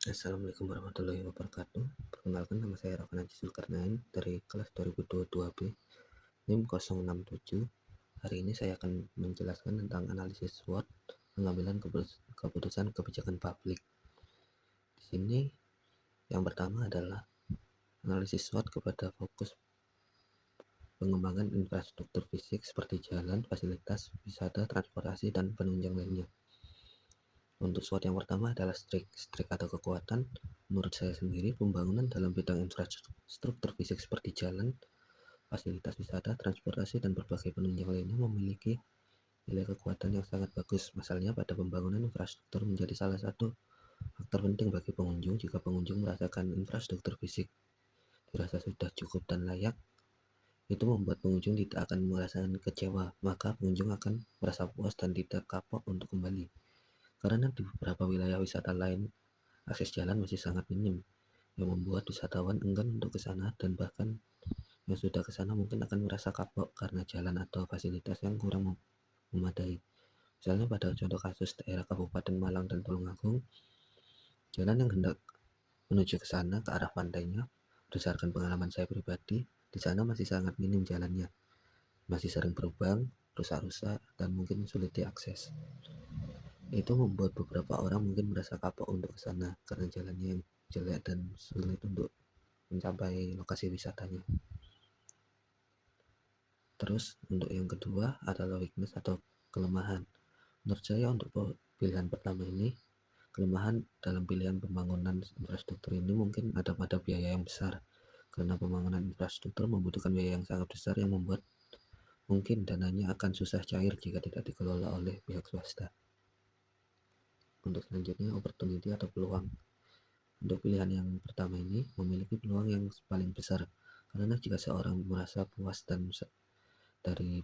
Assalamualaikum warahmatullahi wabarakatuh. Perkenalkan, nama saya Raffi Najib Zulkarnain dari kelas 2022B NIM 067. Hari ini saya akan menjelaskan tentang analisis SWOT pengambilan keputusan kebijakan publik. Di sini yang pertama adalah analisis SWOT kepada fokus pengembangan infrastruktur fisik seperti jalan, fasilitas, wisata, transportasi, dan penunjang lainnya. Untuk SWOT yang pertama adalah strike atau kekuatan. Menurut saya sendiri, pembangunan dalam bidang infrastruktur fisik seperti jalan, fasilitas wisata, transportasi, dan berbagai penunjang lainnya memiliki nilai kekuatan yang sangat bagus. Masalahnya pada pembangunan infrastruktur menjadi salah satu faktor penting bagi pengunjung. Jika pengunjung merasakan infrastruktur fisik dirasa sudah cukup dan layak, itu membuat pengunjung tidak akan merasakan kecewa, maka pengunjung akan merasa puas dan tidak kapok untuk kembali. Karena di beberapa wilayah wisata lain, akses jalan masih sangat minim, yang membuat wisatawan enggan untuk ke sana, dan bahkan yang sudah ke sana mungkin akan merasa kapok karena jalan atau fasilitas yang kurang memadai. Misalnya pada contoh kasus daerah Kabupaten Malang dan Tulungagung, jalan yang hendak menuju ke sana ke arah pantainya, berdasarkan pengalaman saya pribadi, di sana masih sangat minim jalannya, masih sering berlubang, rusak-rusak, dan mungkin sulit diakses. Itu membuat beberapa orang mungkin merasa kapok untuk ke sana karena jalannya yang jelek dan sulit untuk mencapai lokasi wisatanya. Terus untuk yang kedua adalah weakness atau kelemahan. Menurut saya untuk pilihan pertama ini, kelemahan dalam pilihan pembangunan infrastruktur ini mungkin ada pada biaya yang besar, karena pembangunan infrastruktur membutuhkan biaya yang sangat besar yang membuat mungkin dananya akan susah cair jika tidak dikelola oleh pihak swasta. Untuk selanjutnya, opportunity atau peluang. Untuk pilihan yang pertama ini memiliki peluang yang paling besar, karena jika seorang merasa puas dan dari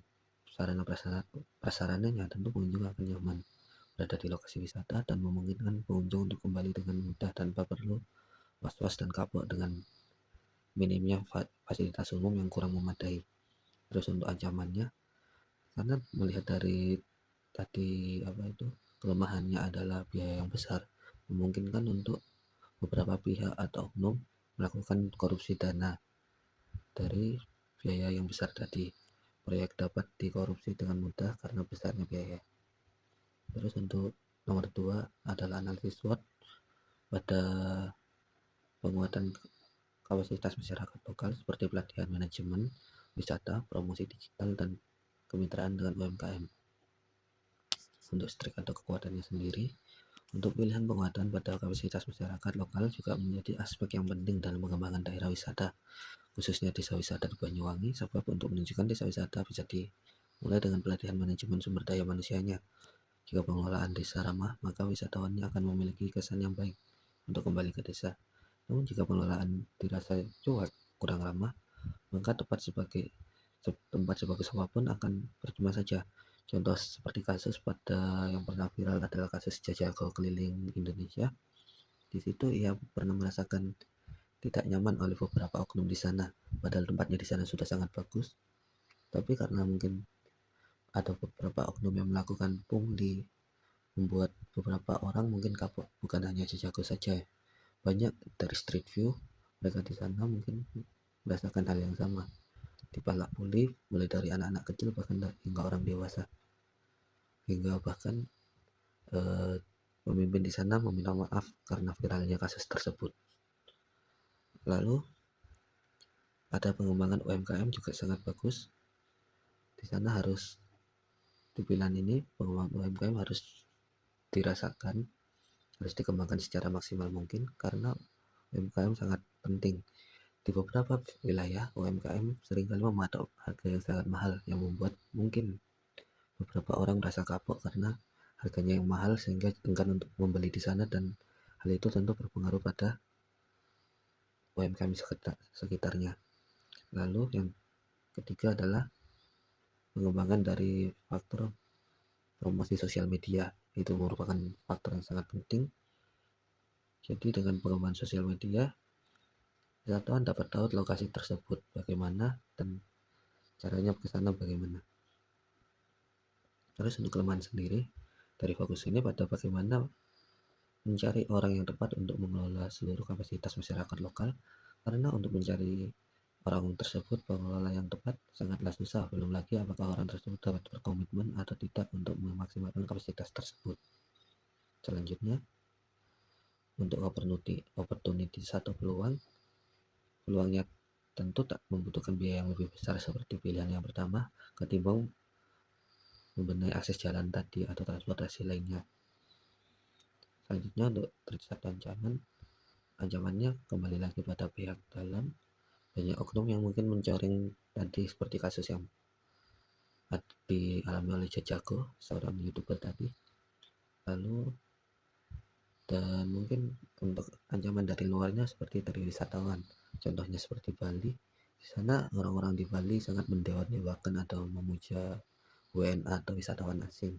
sarana prasarananya, tentu pengunjung akan nyaman berada di lokasi wisata dan memungkinkan pengunjung untuk kembali dengan mudah tanpa perlu was-was dan kapok dengan minimnya fasilitas umum yang kurang memadai. Terus untuk ancamannya, karena melihat dari tadi kelemahannya adalah biaya yang besar, memungkinkan untuk beberapa pihak atau oknum melakukan korupsi dana dari biaya yang besar tadi. Proyek dapat dikorupsi dengan mudah karena besarnya biaya. Terus untuk nomor 2 adalah analisis SWOT pada penguatan kapasitas masyarakat lokal seperti pelatihan manajemen, wisata, promosi digital, dan kemitraan dengan UMKM. Untuk strike atau kekuatannya sendiri, untuk pilihan penguatan pada kapasitas masyarakat lokal juga menjadi aspek yang penting dalam pengembangan daerah wisata, khususnya desa wisata di Banyuwangi, sebab untuk menunjukkan desa wisata bisa dimulai dengan pelatihan manajemen sumber daya manusianya. Jika pengelolaan desa ramah, maka wisatawannya akan memiliki kesan yang baik untuk kembali ke desa. Namun jika pengelolaan dirasa cuek, kurang ramah, maka tempat sebagus apapun akan percuma saja. Contoh seperti kasus pada yang pernah viral adalah kasus Jajago keliling Indonesia. Di situ ia pernah merasakan tidak nyaman oleh beberapa oknum di sana, padahal tempatnya di sana sudah sangat bagus. Tapi karena mungkin ada beberapa oknum yang melakukan pungli, membuat beberapa orang mungkin kapok. Bukan hanya Jajago saja, banyak dari street view mereka di sana mungkin merasakan hal yang sama. Dipalak puli mulai dari anak-anak kecil bahkan hingga orang dewasa, hingga bahkan pemimpin di sana meminta maaf karena viralnya kasus tersebut. Lalu ada pengembangan UMKM juga sangat bagus. Di sana harus di pilihan ini pengembangan UMKM harus dirasakan, harus dikembangkan secara maksimal mungkin, karena UMKM sangat penting. Di beberapa wilayah, UMKM seringkali mematok harga yang sangat mahal, yang membuat mungkin beberapa orang merasa kapok karena harganya yang mahal sehingga enggan untuk membeli di sana, dan hal itu tentu berpengaruh pada UMKM sekitarnya. Lalu yang ketiga adalah pengembangan dari faktor promosi sosial media. Itu merupakan faktor yang sangat penting. Jadi dengan pengembangan sosial media, wisatawan dapat tahu lokasi tersebut bagaimana dan caranya ke sana bagaimana. Terus untuk kelemahan sendiri, dari fokus ini pada bagaimana mencari orang yang tepat untuk mengelola seluruh kapasitas masyarakat lokal, karena untuk mencari orang tersebut, pengelola yang tepat sangatlah susah, belum lagi apakah orang tersebut dapat berkomitmen atau tidak untuk memaksimalkan kapasitas tersebut. Selanjutnya, untuk opportunity atau peluangnya tentu tak membutuhkan biaya yang lebih besar seperti pilihan yang pertama ketimbang membenahi akses jalan tadi atau transportasi lainnya. Selanjutnya, untuk threat atau ancamannya kembali lagi pada pihak dalam. Banyak oknum yang mungkin mencoreng tadi, seperti kasus yang dialami oleh Jajago, seorang YouTuber tadi. Lalu, dan mungkin untuk ancaman dari luarnya seperti dari wisatawan, contohnya seperti Bali. Di sana orang-orang di Bali sangat mendewa-dewakan atau memuja WNA atau wisatawan asing,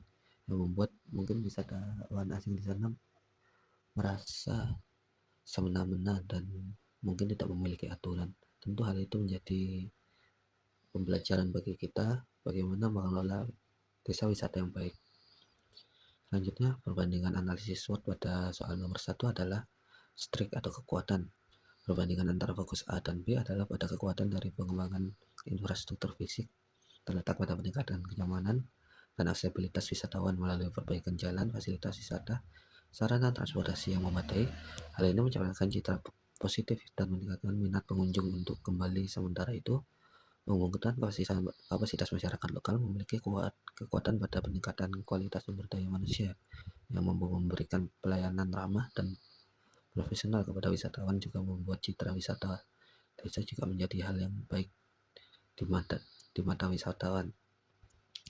yang membuat mungkin wisatawan asing di sana merasa semena-mena dan mungkin tidak memiliki aturan. Tentu hal itu menjadi pembelajaran bagi kita bagaimana mengelola desa wisata yang baik. Selanjutnya, perbandingan analisis SWOT pada soal nomor 1 adalah strike atau kekuatan. Perbandingan antara fokus A dan B adalah pada kekuatan dari pengembangan infrastruktur fisik, terletak pada peningkatan kenyamanan dan aksesibilitas wisatawan melalui perbaikan jalan, fasilitas wisata, sarana transportasi yang memadai. Hal ini menciptakan citra positif dan meningkatkan minat pengunjung untuk kembali. Sementara itu, menguntungkan kapasitas masyarakat lokal memiliki kekuatan pada peningkatan kualitas sumber daya manusia yang mampu memberikan pelayanan ramah dan profesional kepada wisatawan, juga membuat citra wisata desa juga menjadi hal yang baik di mata wisatawan.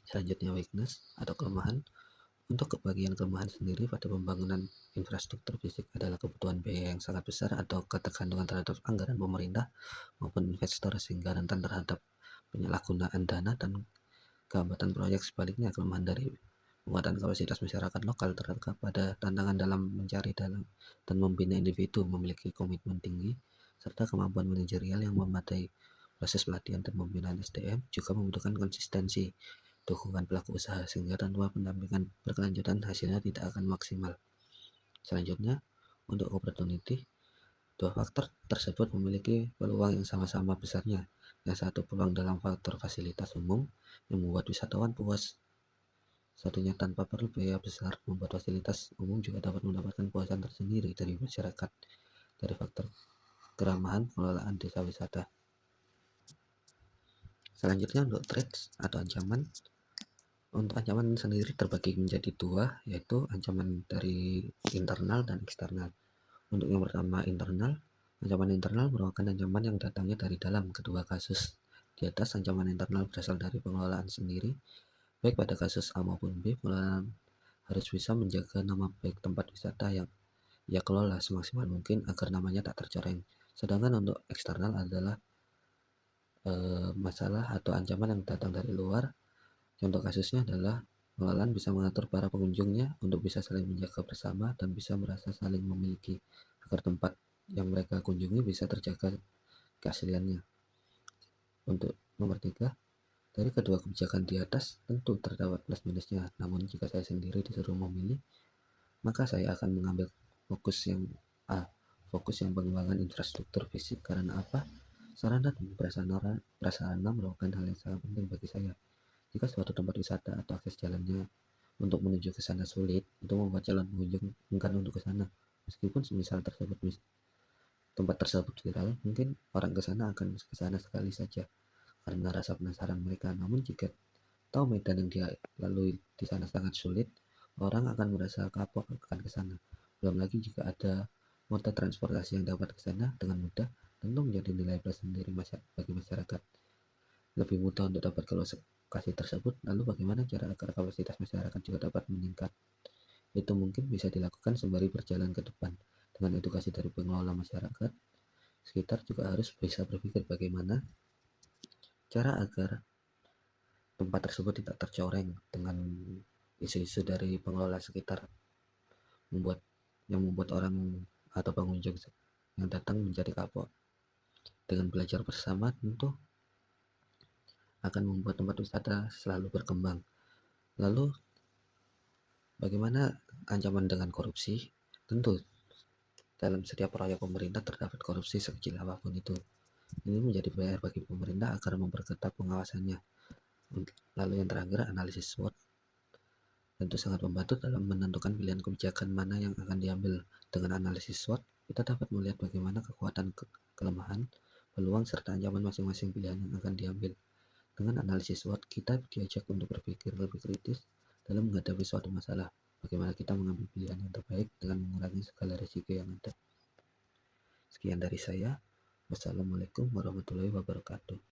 Selanjutnya, weakness atau kelemahan. Untuk kebagian kelemahan sendiri pada pembangunan infrastruktur fisik adalah kebutuhan biaya yang sangat besar atau ketergantungan terhadap anggaran pemerintah maupun investor, sehingga rentan terhadap penyalahgunaan dana dan kehambatan proyek. Sebaliknya, kelemahan dari penguatan kapasitas masyarakat lokal terletak pada tantangan dalam mencari dan membina individu memiliki komitmen tinggi serta kemampuan manajerial yang memadai. Proses pelatihan dan pembinaan SDM juga membutuhkan konsistensi dukungan pelaku usaha, sehingga tanpa pendampingan berkelanjutan hasilnya tidak akan maksimal. Selanjutnya, untuk opportunity, dua faktor tersebut memiliki peluang yang sama-sama besarnya. Yang satu, peluang dalam faktor fasilitas umum yang membuat wisatawan puas. Satunya, tanpa perlu biaya besar, membuat fasilitas umum juga dapat mendapatkan puasan tersendiri dari masyarakat dari faktor keramahan pengelolaan desa wisata. Selanjutnya, untuk threats atau ancaman. Untuk ancaman sendiri terbagi menjadi dua, yaitu ancaman dari internal dan eksternal. Untuk yang pertama, ancaman internal merupakan ancaman yang datangnya dari dalam. Kedua kasus di atas, ancaman internal berasal dari pengelolaan sendiri. Baik pada kasus A maupun B, pengelolaan harus bisa menjaga nama baik tempat wisata yang ia kelola semaksimal mungkin agar namanya tak tercoreng. Sedangkan untuk eksternal adalah masalah atau ancaman yang datang dari luar. Contoh kasusnya adalah pengelolaan bisa mengatur para pengunjungnya untuk bisa saling menjaga bersama dan bisa merasa saling memiliki, agar tempat yang mereka kunjungi bisa terjaga keasliannya. Untuk nomor 3, dari kedua kebijakan di atas tentu terdapat plus minusnya, namun jika saya sendiri disuruh memilih, maka saya akan mengambil fokus yang A, fokus yang pengembangan infrastruktur fisik. Karena apa? Sarana dan prasarana merupakan hal yang sangat penting bagi saya. Jika suatu tempat wisata atau akses jalannya untuk menuju ke sana sulit, itu membuat calon pengunjung enggan untuk ke sana. Meskipun semisal tempat tersebut viral, mungkin orang ke sana akan ke sana sekali saja karena rasa penasaran mereka. Namun jika tahu medan yang dia lalui di sana sangat sulit, orang akan merasa kapok akan ke sana. Belum lagi jika ada moda transportasi yang dapat ke sana dengan mudah, tentu menjadi nilai plus sendiri bagi masyarakat. Lebih mudah untuk dapat ke lokasi tersebut. Lalu bagaimana cara agar kapasitas masyarakat juga dapat meningkat? Itu mungkin bisa dilakukan sembari berjalan ke depan. Dengan edukasi dari pengelola masyarakat sekitar juga harus bisa berpikir bagaimana cara agar tempat tersebut tidak tercoreng dengan isu-isu dari pengelola sekitar membuat orang atau pengunjung yang datang menjadi kapok. Dengan belajar bersama tentu akan membuat tempat wisata selalu berkembang. Lalu bagaimana ancaman dengan korupsi? Tentu, dalam setiap proyek pemerintah terdapat korupsi sekecil apapun itu. Ini menjadi PR bagi pemerintah agar memperketat pengawasannya. Lalu yang terakhir, analisis SWOT tentu sangat membantu dalam menentukan pilihan kebijakan mana yang akan diambil. Dengan analisis SWOT, kita dapat melihat bagaimana kekuatan, kelemahan, peluang, serta ancaman masing-masing pilihan yang akan diambil. Dengan analisis SWOT, kita diajak untuk berpikir lebih kritis dalam menghadapi suatu masalah. Bagaimana kita mengambil pilihan yang terbaik dengan mengurangi segala risiko yang ada. Sekian dari saya. Wassalamualaikum warahmatullahi wabarakatuh.